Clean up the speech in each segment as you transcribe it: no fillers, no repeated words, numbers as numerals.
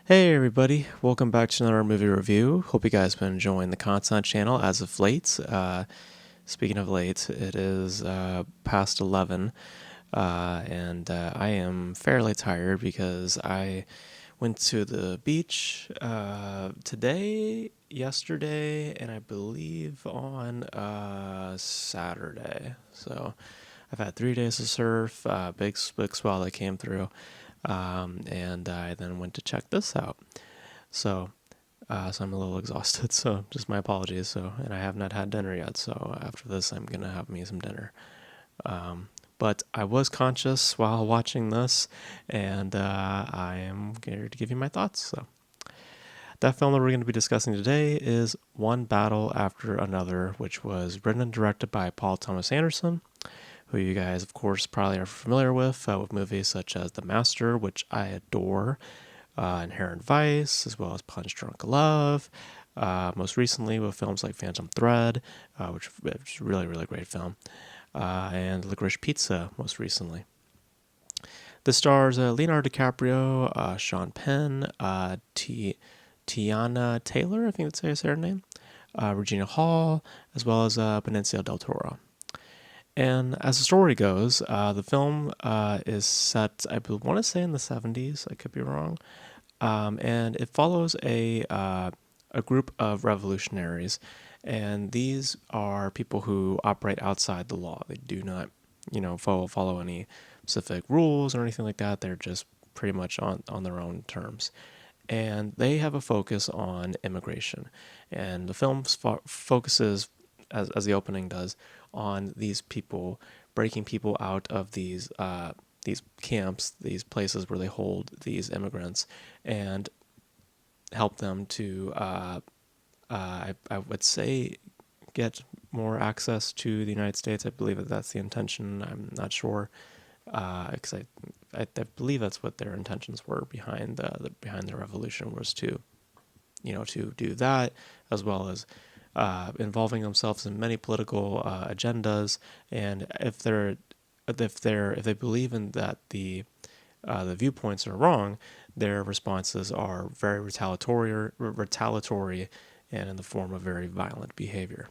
Hey everybody, welcome back to another movie review. Hope you guys have been enjoying the content channel as of late. Speaking of late, it is past 11, and I am fairly tired because I went to the beach today, yesterday, and I believe on Saturday. So I've had 3 days of surf, big swell that came through, and I then went to check this out. So, so I'm a little exhausted. So just my apologies. And I have not had dinner yet. So after this, I'm gonna have me some dinner. But I was conscious while watching this, and I am here to give you my thoughts. So that film that we're going to be discussing today is One Battle After Another, which was written and directed by Paul Thomas Anderson, who you guys, of course, probably are familiar with movies such as The Master, which I adore, Inherent Vice, as well as Punch Drunk Love. Most recently with films like Phantom Thread, which is a really, really great film, and Licorice Pizza most recently. This stars Leonardo DiCaprio, Sean Penn, Tiana Taylor, I think that's how you say her name, Regina Hall, as well as Benicio del Toro. And as the story goes, the film is set, I want to say, in the 70s. I could be wrong. And it follows a group of revolutionaries, and these are people who operate outside the law. They do not, follow any specific rules or anything like that. They're just pretty much on their own terms. And they have a focus on immigration. And the film focuses, as the opening does, on these people, breaking people out of these camps, these places where they hold these immigrants, and help them to, I would say, get more access to the United States. I believe that's the intention. I'm not sure, because I believe that's what their intentions were behind the revolution, was to do that, as well as involving themselves in many political agendas. And if they believe in that the viewpoints are wrong, their responses are very retaliatory, and in the form of very violent behavior.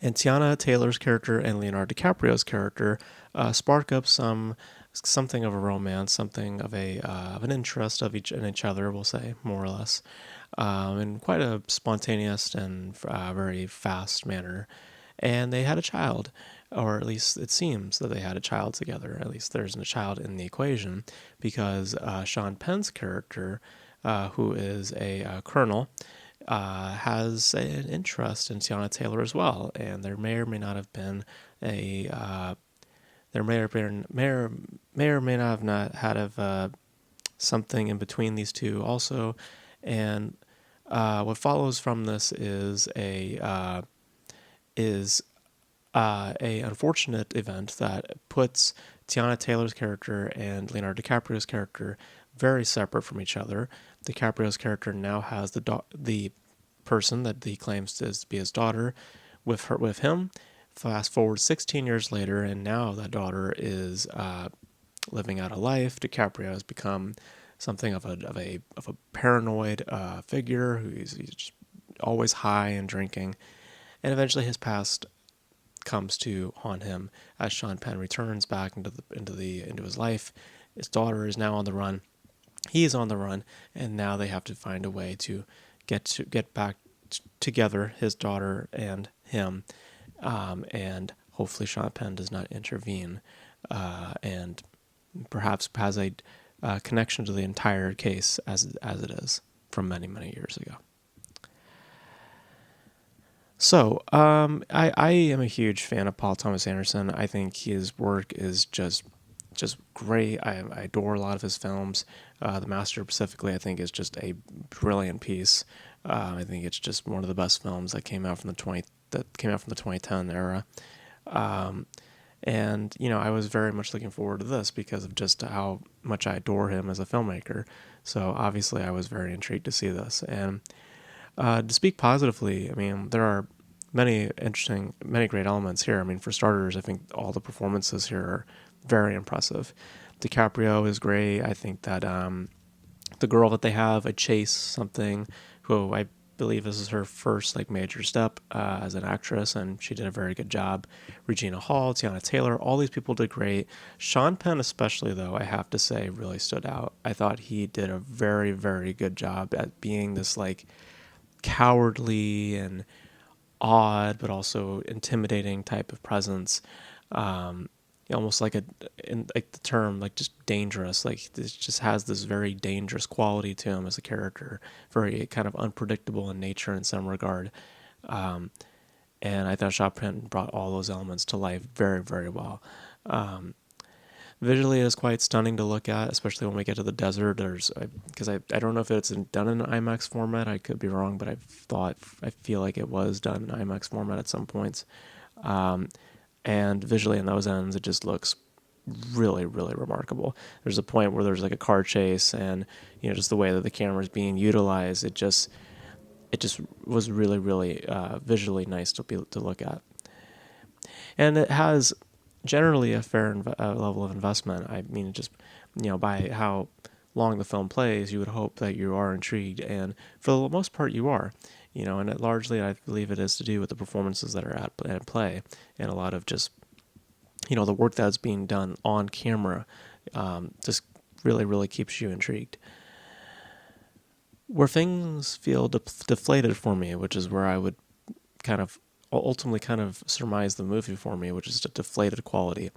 And Tiana Taylor's character and Leonardo DiCaprio's character spark up something of a romance, something of an interest in each other, we'll say, more or less, in quite a spontaneous and very fast manner. And they had a child, or at least it seems that they had a child together. At least there's a child in the equation, because Sean Penn's character, who is a colonel, has an interest in Tiana Taylor as well, and there may or may not have been something in between these two also. And what follows from this is a unfortunate event that puts Tiana Taylor's character and Leonardo DiCaprio's character very separate from each other. DiCaprio's character now has the person that he claims to be his daughter with him. Fast forward 16 years later, and now that daughter is living out a life. DiCaprio has become something of a paranoid figure who's just always high and drinking, and eventually his past comes to haunt him as Sean Penn returns back into his life. His daughter is now on the run. He is on the run, and now they have to find a way to get back together, his daughter and him, and hopefully Sean Penn does not intervene, and perhaps has a connection to the entire case as it is from many years ago. So, I am a huge fan of Paul Thomas Anderson. I think his work is just great. I adore a lot of his films. The Master specifically, I think, is just a brilliant piece. I think it's just one of the best films that came out from the 2010 era. And I was very much looking forward to this because of just how much I adore him as a filmmaker. So obviously, I was very intrigued to see this. And to speak positively, I mean, there are many great elements here. I mean, for starters, I think all the performances here are very impressive. DiCaprio is great. I think that The girl that they have, a Chase something, who I believe this is her first like major step as an actress, and she did a very good job. Regina Hall, Tiana Taylor, all these people did great. Sean Penn, especially though, I have to say, really stood out. I thought he did a very, very good job at being this like cowardly and odd, but also intimidating type of presence. Um, Almost like like the term, like just dangerous. Like this just has this very dangerous quality to him as a character, very kind of unpredictable in nature in some regard. Um, and I thought Chopin brought all those elements to life very, very well. Um, Visually, it is quite stunning to look at, especially when we get to the desert. Because I don't know if it's done in IMAX format. I could be wrong, but I feel like it was done in IMAX format at some points. Um, and visually in those ends, it just looks really, really remarkable. There's a point where there's like a car chase, and just the way that the camera is being utilized, it just was really, really visually nice to look at. And it has generally a fair level of investment. I mean, just by how long the film plays, you would hope that you are intrigued, and for the most part, you are. And it largely, I believe, it is to do with the performances that are at play, and a lot of just the work that's being done on camera, just really, really keeps you intrigued. Where things feel deflated for me, which is where I would kind of ultimately kind of surmise the movie for me, which is a deflated quality,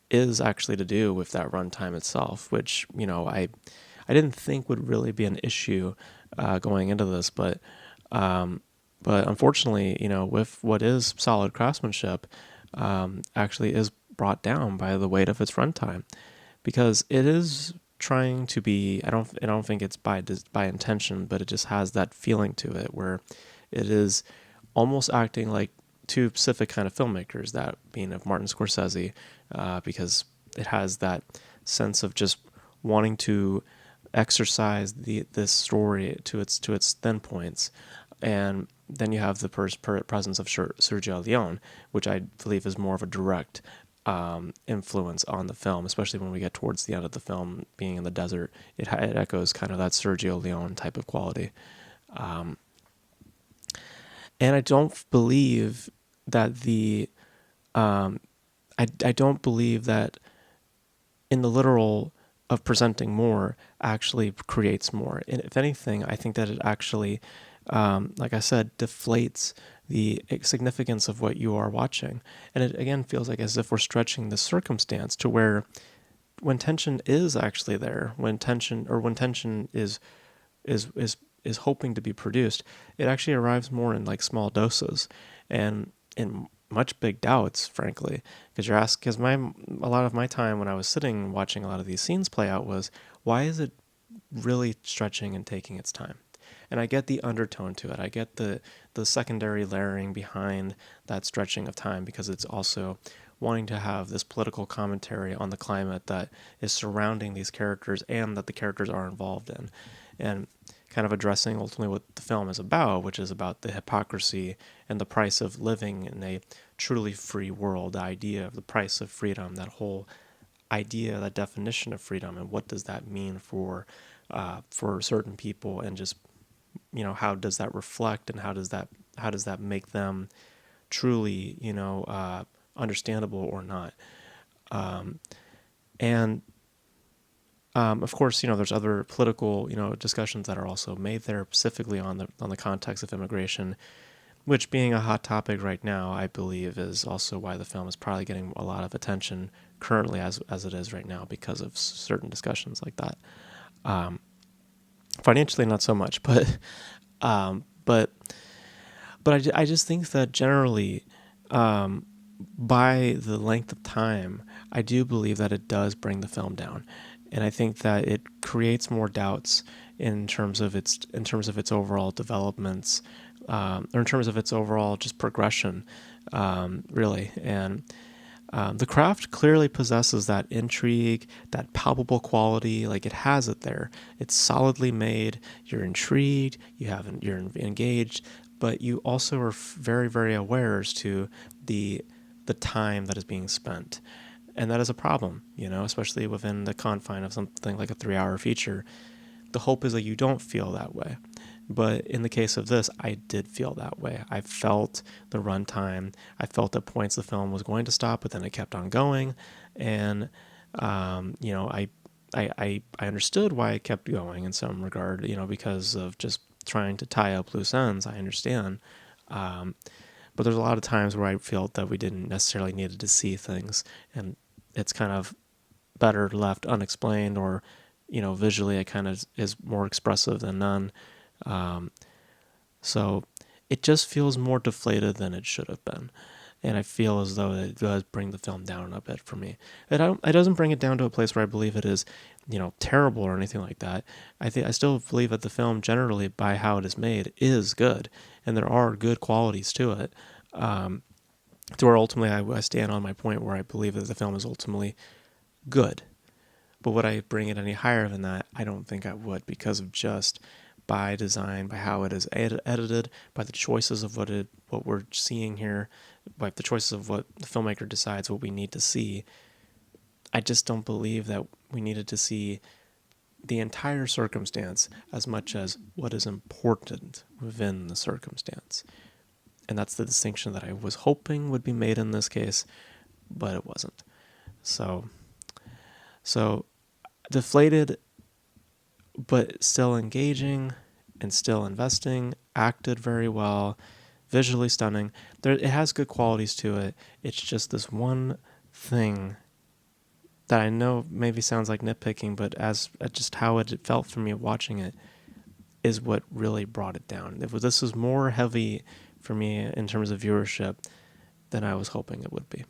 is actually to do with that runtime itself, which I didn't think would really be an issue going into this, but unfortunately, with what is solid craftsmanship, actually is brought down by the weight of its runtime, because it is trying to be. I don't think it's by intention, but it just has that feeling to it where it is almost acting like two specific kind of filmmakers, that being of Martin Scorsese, because it has that sense of just wanting to exercise this story to its thin points, and then you have the presence of Sergio Leone, which I believe is more of a direct influence on the film, especially when we get towards the end of the film, being in the desert. It echoes kind of that Sergio Leone type of quality. Um, and I don't believe that I don't believe that in the literal of presenting more actually creates more. And if anything, I think that it actually, like I said, deflates the significance of what you are watching. And it again feels like as if we're stretching the circumstance to where when tension is actually there, when tension is hoping to be produced, it actually arrives more in like small doses and in much big doubts, frankly. Because a lot of my time when I was sitting watching a lot of these scenes play out was, why is it really stretching and taking its time? And I get the undertone to it. I get the secondary layering behind that stretching of time, because it's also wanting to have this political commentary on the climate that is surrounding these characters and that the characters are involved in. And kind of addressing ultimately what the film is about, which is about the hypocrisy and the price of living in a truly free world, the idea of the price of freedom, that whole idea, that definition of freedom, and what does that mean for certain people, and just how does that reflect, and how does that make them truly understandable or not. And of course, there's other political, discussions that are also made there, specifically on the context of immigration, which, being a hot topic right now, I believe is also why the film is probably getting a lot of attention currently as it is right now, because of certain discussions like that. Financially, not so much, but um, but I just think that generally, by the length of time, I do believe that it does bring the film down, and I think that it creates more doubts in terms of its overall developments, or in terms of its overall just progression, really. And the craft clearly possesses that intrigue, that palpable quality. Like, it has it there. It's solidly made. You're intrigued. You're engaged, but you also are very, very aware as to the time that is being spent, and that is a problem. Especially within the confine of something like a 3-hour feature. the hope is that you don't feel that way. But in the case of this, I did feel that way. I felt the runtime. I felt at points the film was going to stop, but then it kept on going. And, I understood why it kept going in some regard, because of just trying to tie up loose ends. I understand. But there's a lot of times where I felt that we didn't necessarily needed to see things, and it's kind of better left unexplained, or visually it kind of is more expressive than none. So it just feels more deflated than it should have been, and I feel as though it does bring the film down a bit for me. It doesn't bring it down to a place where I believe it is terrible or anything like that. I still believe that the film generally, by how it is made, is good, and there are good qualities to it. To where ultimately I stand on my point where I believe that the film is ultimately good. But would I bring it any higher than that? I don't think I would, because of just by design, by how it is edited, by the choices of what we're seeing here, by the choices of what the filmmaker decides what we need to see. I just don't believe that we needed to see the entire circumstance as much as what is important within the circumstance. And that's the distinction that I was hoping would be made in this case, but it wasn't. So deflated, but still engaging and still investing, acted very well, visually stunning. It has good qualities to it. It's just this one thing that I know maybe sounds like nitpicking, but as just how it felt for me watching it is what really brought it down. This was more heavy for me in terms of viewership than I was hoping it would be.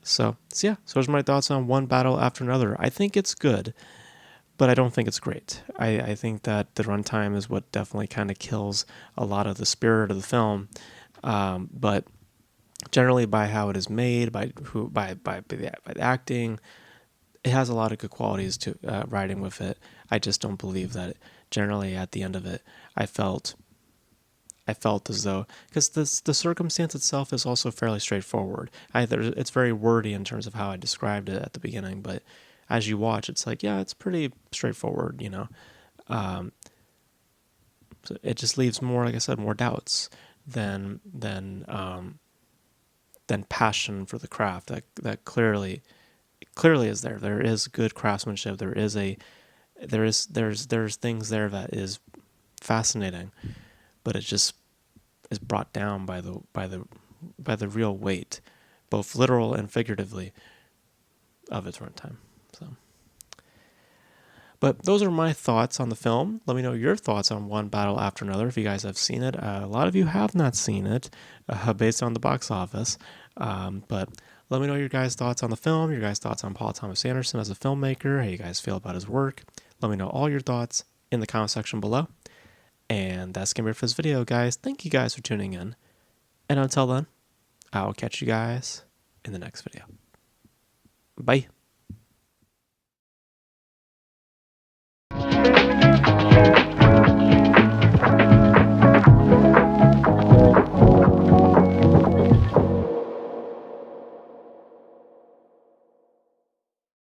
So those are my thoughts on One Battle After Another. I think it's good, but I don't think it's great. I think that the runtime is what definitely kind of kills a lot of the spirit of the film. But generally, by how it is made, by the acting, it has a lot of good qualities to riding with it. I just don't believe that generally at the end of it, I felt as though, because the circumstance itself is also fairly straightforward. It's very wordy in terms of how I described it at the beginning, but as you watch, it's like, yeah, it's pretty straightforward, So it just leaves more, like I said, more doubts than passion for the craft that clearly is there. There is good craftsmanship. There's things there that is fascinating, but it just is brought down by the real weight, both literal and figuratively, of its runtime. So, but those are my thoughts on the film. Let me know your thoughts on One Battle After Another if you guys have seen it. A lot of you have not seen it, based on the box office. But let me know your guys' thoughts on the film, your guys' thoughts on Paul Thomas Anderson as a filmmaker, how you guys feel about his work. Let me know all your thoughts in the comment section below. And that's going to be it for this video, guys. Thank you guys for tuning in. And until then, I will catch you guys in the next video. Bye.